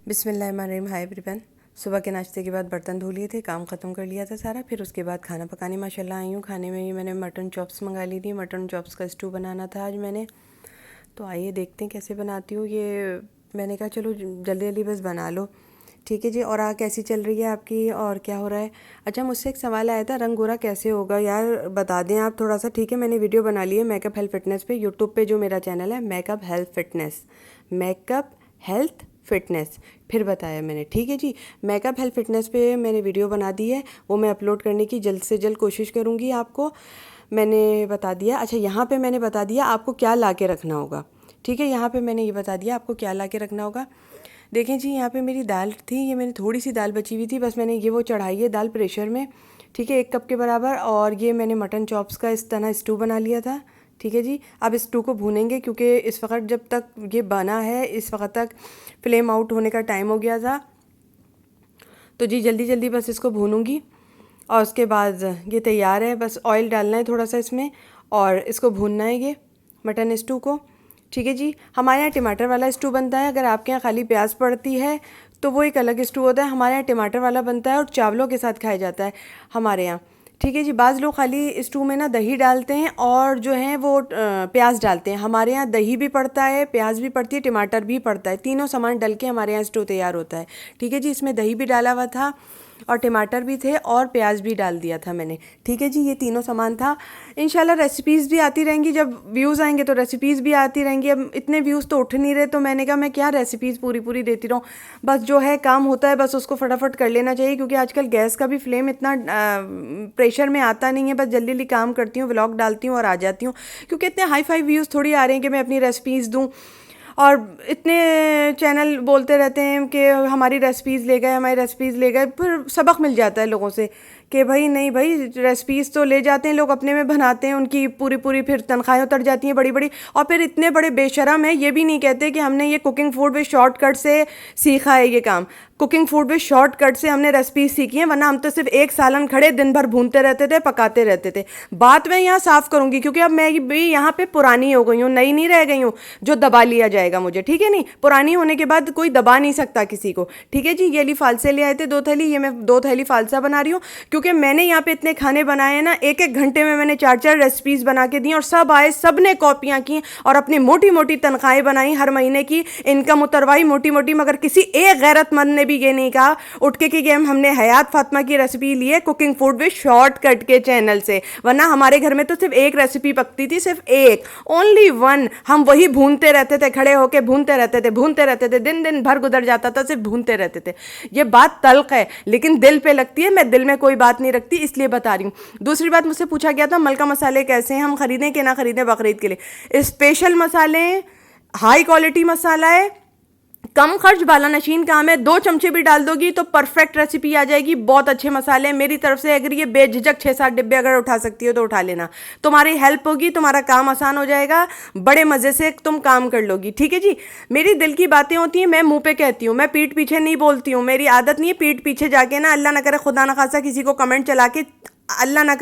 बिस्मिल्लाहिर्रहमानिर्रहीम। Hi everyone. सुबह के नाश्ते के बाद बर्तन धो लिए थे, काम ख़त्म कर लिया था सारा। फिर उसके बाद खाना पकाने माशाल्लाह आई हूँ। खाने में ही मैंने मटन चॉप्स मंगा ली थी। मटन चॉप्स का स्टू बनाना था आज मैंने। तो आइए देखते हैं कैसे बनाती हूँ ये। मैंने कहा चलो जल्दी जल्दी बस बना लो। ठीक है जी। और कैसी चल रही है आपकी और क्या हो रहा है? अच्छा, मुझसे एक सवाल आया था, रंग गोरा कैसे होगा यार, बता दें आप थोड़ा सा। ठीक है, मैंने वीडियो बना ली है मेकअप हेल्थ फिटनेस पे, यूट्यूब पे जो मेरा चैनल है makeup health fitness, makeup health fitness, फिर बताया मैंने। ठीक है जी, मेकअप हेल्थ फिटनेस पे मैंने वीडियो बना दी है, वो मैं अपलोड करने की जल्द से जल्द कोशिश करूँगी। आपको मैंने बता दिया। अच्छा, यहाँ पे मैंने बता दिया आपको क्या ला के रखना होगा। ठीक है, यहाँ पे मैंने ये बता दिया आपको क्या ला के रखना होगा। देखें जी, यहाँ पे मेरी दाल थी, ये मैंने थोड़ी सी दाल बची हुई थी, बस मैंने ये वो चढ़ाई है दाल प्रेशर में। ठीक है, 1 कप के बराबर। और ये मैंने मटन चॉप्स का इस तरह स्टू बना लिया था। ठीक है जी, अब इस स्टू को भूनेंगे क्योंकि इस वक्त जब तक ये बना है इस वक्त तक फ्लेम आउट होने का टाइम हो गया था। तो जी जल्दी जल्दी बस इसको भूनूंगी और उसके बाद ये तैयार है। बस ऑयल डालना है थोड़ा सा इसमें और इसको भूनना है ये मटन स्टू को। ठीक है जी, हमारे यहाँ टमाटर वाला स्टू बनता है। अगर आपके यहाँ खाली प्याज पड़ती है तो वो एक अलग स्टू होता है। हमारे यहाँ टमाटर वाला बनता है और चावलों के साथ खाया जाता है हमारे यहाँ। ठीक है जी, बाज़ लोग खाली स्टू में ना दही डालते हैं और जो है वो प्याज डालते हैं। हमारे यहाँ दही भी पड़ता है, प्याज भी पड़ती है, टमाटर भी पड़ता है, तीनों सामान डल के हमारे यहाँ स्टू तैयार होता है। ठीक है जी, इसमें दही भी डाला हुआ था और टमाटर भी थे और प्याज भी डाल दिया था मैंने। ठीक है जी, ये तीनों सामान था। इंशाल्लाह रेसिपीज़ भी आती रहेंगी, जब व्यूज़ आएंगे तो रेसिपीज़ भी आती रहेंगी। अब इतने व्यूज़ तो उठ नहीं रहे, तो मैंने कहा मैं क्या रेसिपीज़ पूरी पूरी देती रहूँ। बस जो है काम होता है बस उसको फटाफट कर लेना चाहिए, क्योंकि आजकल गैस का भी फ्लेम इतना प्रेशर में आता नहीं है। बस जल्दी जल्दी काम करती हूँ, व्लॉग डालती हूँ और आ जाती हूँ, क्योंकि इतने हाई फाई व्यूज़ थोड़ी आ रहे हैं कि मैं अपनी रेसिपीज़ दूँ। और इतने चैनल बोलते रहते हैं कि हमारी रेसिपीज़ ले गए, हमारी रेसिपीज़ ले गए, फिर सबक मिल जाता है लोगों से कि भाई नहीं भाई, रेसिपीज़ तो ले जाते हैं लोग, अपने में बनाते हैं, उनकी पूरी पूरी फिर तनख्वाहें उतर जाती हैं बड़ी बड़ी। और फिर इतने बड़े बेशरम है, ये भी नहीं कहते कि हमने ये कुकिंग फूड में शॉर्टकट से सीखा है ये काम। कुकिंग फूड में शॉर्टकट से हमने रेसिपीज सीखी है, वरना हम तो सिर्फ एक सालन खड़े दिन भर भूनते रहते थे, पकाते रहते थे। बात मैं यहाँ साफ करूंगी, क्योंकि अब मैं भी यहाँ पे पुरानी हो गई हूँ, नई नहीं रह गई हूँ जो दबा लिया जाएगा मुझे। ठीक है, नहीं, पुरानी होने के बाद कोई दबा नहीं सकता किसी को। ठीक है जी, ये ली फालसे ले आए थे 2 थैली, ये मैं 2 थैली फालसा बना रही हूँ, क्योंकि मैंने यहाँ पे इतने खाने बनाए हैं ना, 1-1 घंटे में मैंने 4-4 रेसिपीज बना के दी और सब आए, सब ने कॉपियाँ की और अपनी मोटी मोटी तनख्वाहें बनाई, हर महीने की इनकम उतरवाई मोटी मोटी। मगर किसी एक गैरतमंद ने भी ये नहीं कहा उठ के कि हमने हयात फातिमा की रेसिपी ली है कुकिंग फूड विद शॉर्टकट के चैनल से। वरना हमारे घर में तो सिर्फ एक रेसिपी पकती थी, सिर्फ एक, ओनली वन। हम वही भूनते रहते थे, खड़े होके भूनते रहते थे, भूनते रहते थे, दिन दिन भर गुजर जाता था सिर्फ भूनते रहते थे। ये बात तल्ख है लेकिन दिल पे लगती है, मैं दिल में कोई बात नहीं रखती, इसलिए बता रही हूँ। दूसरी बात, मुझसे पूछा गया था मलका मसाले कैसे हैं, हम खरीदें कि ना खरीदें बकरीद के लिए। स्पेशल मसाले, हाई क्वालिटी मसाला है, कम खर्च वाला नशीन काम है। 2 चमचे भी डाल दोगी तो परफेक्ट रेसिपी आ जाएगी। बहुत अच्छे मसाले हैं मेरी तरफ से, अगर ये बेझिझक 6-7 डिब्बे अगर उठा सकती हो तो उठा लेना, तुम्हारी हेल्प होगी, तुम्हारा काम आसान हो जाएगा, बड़े मज़े से तुम काम कर लोगी। ठीक है जी, मेरी दिल की बातें होती हैं, मैं मुंह पे कहती हूँ, मैं पीठ पीछे नहीं बोलती हूँ। मेरी आदत नहीं है पीठ पीछे जाके ना, अल्लाह ना करे खुदा ना खासा किसी को कमेंट चला के, अल्लाह ना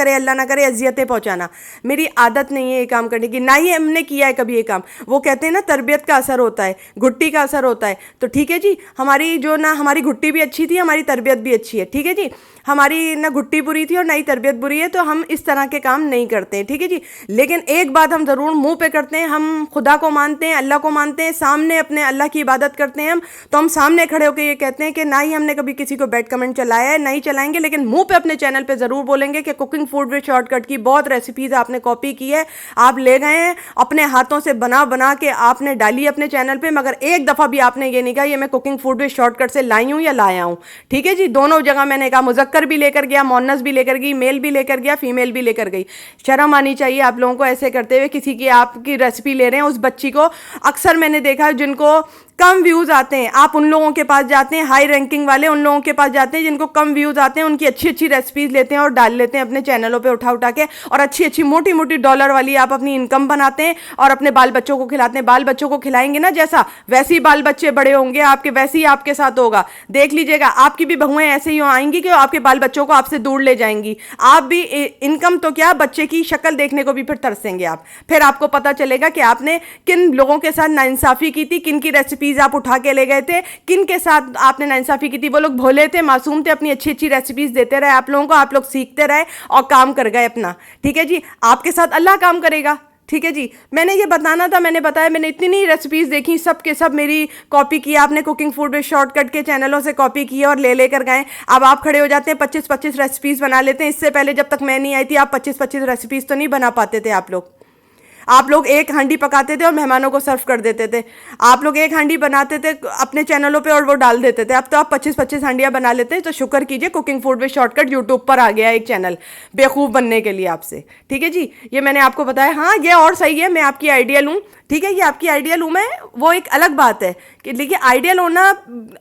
करे अजियतें पहुंचाना। मेरी आदत नहीं है ये काम करने की, ना ही हमने किया है कभी ये काम। वो कहते हैं ना तरबियत का असर होता है, घुट्टी का असर होता है। तो ठीक है जी, हमारी जो ना, हमारी घुट्टी भी अच्छी थी, हमारी तरबियत भी अच्छी है। ठीक है जी, हमारी ना घुट्टी बुरी थी और ना ही तरबियत बुरी है, तो हम इस तरह के काम नहीं करते हैं। ठीक है जी, लेकिन एक बात हम ज़रूर मुंह पे करते हैं, हम खुदा को मानते हैं, अल्लाह को मानते हैं, सामने अपने अल्लाह की इबादत करते हैं हम, तो हम सामने खड़े होकर ये कहते हैं कि ना ही हमने कभी किसी को बैड कमेंट चलाया है, नहीं चलाएंगे, लेकिन मुंह पे अपने चैनल पे ज़रूर बोलेंगे कि कुकिंग फूड विद शॉर्टकट की बहुत रेसिपीज़ आपने कॉपी की है, आप ले गए हैं अपने हाथों से बना बना के आपने डाली अपने चैनल पे, मगर एक दफ़ा भी आपने ये नहीं कहा ये मैं कुकिंग फूड विद शॉर्टकट से लाई हूँ या लाया हूँ। ठीक है जी, दोनों जगह मैंने कहा, मुजक्कर भी लेकर गया, मोनस भी लेकर गई, मेल भी लेकर गया, फीमेल भी लेकर गई। शर्म आनी चाहिए आप लोगों को ऐसे करते हुए, किसी की आपकी रेसिपी ले रहे हैं। उस बच्ची को अक्सर मैंने देखा है जिनको कम व्यूज़ आते हैं, आप उन लोगों के पास जाते हैं, हाई रैंकिंग वाले उन लोगों के पास जाते हैं जिनको कम व्यूज़ आते हैं, उनकी अच्छी अच्छी रेसिपीज़ लेते हैं और डाल लेते हैं अपने चैनलों पे उठा उठा के, और अच्छी अच्छी मोटी मोटी डॉलर वाली आप अपनी इनकम बनाते हैं और अपने बाल बच्चों को खिलाते हैं। बाल बच्चों को खिलाएंगे ना जैसा, वैसे ही बाल बच्चे बड़े होंगे आपके, वैसे ही आपके साथ होगा। देख लीजिएगा, आपकी भी बहुएं ऐसे ही आएंगी कि आपके बाल बच्चों को आपसे दूर ले जाएंगी। आप भी इनकम तो क्या, बच्चे की शक्ल देखने को भी फिर तरसेंगे आप। फिर आपको पता चलेगा कि आपने किन लोगों के साथ नाइंसाफ़ी की थी, किन की रेसिपी रेसिपीज़ आप उठा के ले गए थे, किन के साथ आपने नाइंसाफ़ी की थी? वो लोग भोले थे, मासूम थे, अपनी अच्छी अच्छी रेसिपीज़ देते रहे आप लोगों को, आप लोग सीखते रहे और काम कर गए अपना। ठीक है जी, आपके साथ अल्लाह काम करेगा। ठीक है जी, मैंने ये बताना था, मैंने बताया, मैंने इतनी रेसिपीज़ देखी, सब के सब मेरी कॉपी की आपने, कुकिंग फूड में शॉर्टकट के चैनलों से कॉपी की और ले लेकर गए। अब आप खड़े हो जाते हैं, 25-25 रेसिपीज़ बना लेते हैं। इससे पहले जब तक मैं नहीं आई थी, आप 25-25 रेसिपीज़ तो नहीं बना पाते थे आप लोग एक हांडी पकाते थे और मेहमानों को सर्व कर देते थे। आप लोग एक हांडी बनाते थे अपने चैनलों पे और वो डाल देते थे। अब तो आप 25-25 हांडियाँ बना लेते हैं। तो शुक्र कीजिए, कुकिंग फूड में शॉर्टकट यूट्यूब पर आ गया एक चैनल बेवकूफ़ बनने के लिए आपसे। ठीक है जी, ये मैंने आपको बताया। हाँ, ये और सही है, मैं आपकी आइडियल हूँ। ठीक है, ये आपकी आइडियल हूँ मैं, वो एक अलग बात है कि, लेकिन आइडियल होना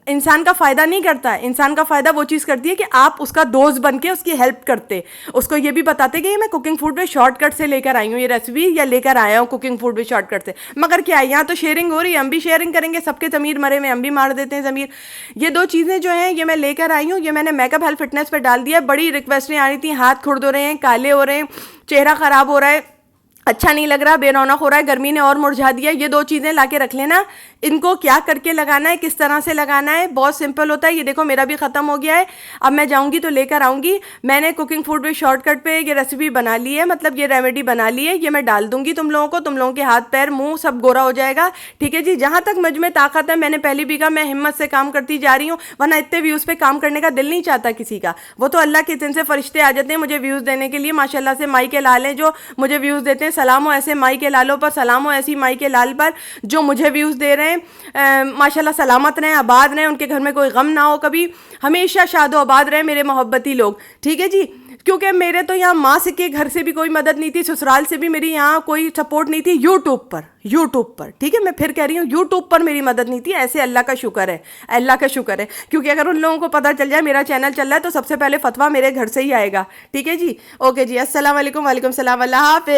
इंसान का फ़ायदा नहीं करता है। इंसान का फ़ायदा वो चीज़ करती है कि आप उसका दोस्त बन के उसकी हेल्प करते, उसको ये भी बताते कि ये मैं कुकिंग फूड में शॉर्टकट से लेकर आई हूँ, ये रेसिपी या लेकर आया हूँ कुकिंग फूड में शॉर्टकट से। मगर क्या है, यहाँ तो शेयरिंग हो रही है, हम भी शेयरिंग करेंगे। सबके ज़मीर मरे में हम भी मार देते हैं ज़मीर। ये 2 चीज़ें जो हैं ये मैं लेकर आई हूँ। ये मैंने मेकअप हेल्थ फिटनेस पर डाल दिया। बड़ी रिक्वेस्टें आ रही थी, हाथ खुर्द हो रहे हैं, काले हो रहे हैं, चेहरा ख़राब हो रहा है, अच्छा नहीं लग रहा, बेरौनक हो रहा है, गर्मी ने और मुरझा दिया। ये 2 चीज़ें लाके रख लेना। इनको क्या करके लगाना है, किस तरह से लगाना है, बहुत सिंपल होता है। ये देखो, मेरा भी ख़त्म हो गया है। अब मैं जाऊंगी तो लेकर आऊंगी। मैंने कुकिंग फूड में शॉर्टकट पे ये रेसिपी बना ली है, मतलब ये रेमेडी बना ली है। ये मैं डाल दूंगी तुम लोगों को, तुम लोगों के हाथ पैर मुंह सब गोरा हो जाएगा। ठीक है जी, जहाँ तक मुझ में ताकत है, मैंने पहले भी कहा, मैं हिम्मत से काम करती जा रही हूँ, वरना इतने व्यूज़ पे काम करने का दिल नहीं चाहता किसी का। वो तो अल्लाह के दिन से फरिश्ते आ जाते हैं मुझे व्यूज़ देने के लिए। माशाल्लाह से माई के लाल हैं जो मुझे व्यूज़ देते हैं। सलाम हो ऐसे माई के लालों पर, सलाम हो ऐसी माई के लाल पर जो मुझे व्यूज़ दे रहे हैं। माशाल्लाह सलामत रहें, आबाद रहें, उनके घर में कोई गम ना हो कभी, हमेशा शादो आबाद रहें मेरे मोहब्बती लोग। ठीक है जी, क्योंकि मेरे तो यहाँ माँ से के घर से भी कोई मदद नहीं थी, ससुराल से भी मेरी यहाँ कोई सपोर्ट नहीं थी। यूट्यूब पर ठीक है, मैं फिर कह रही हूँ, यूट्यूब पर मेरी मदद नहीं थी। ऐसे अल्लाह का शुक्र है, अल्लाह का शुक्र है। क्योंकि अगर उन लोगों को पता चल जाए मेरा चैनल चल रहा है तो सबसे पहले फतवा मेरे घर से ही आएगा। ठीक है जी, ओके जी, अस्सलाम वालेकुम, वालेकुम सलाम, अल्लाह हाफ़िज़।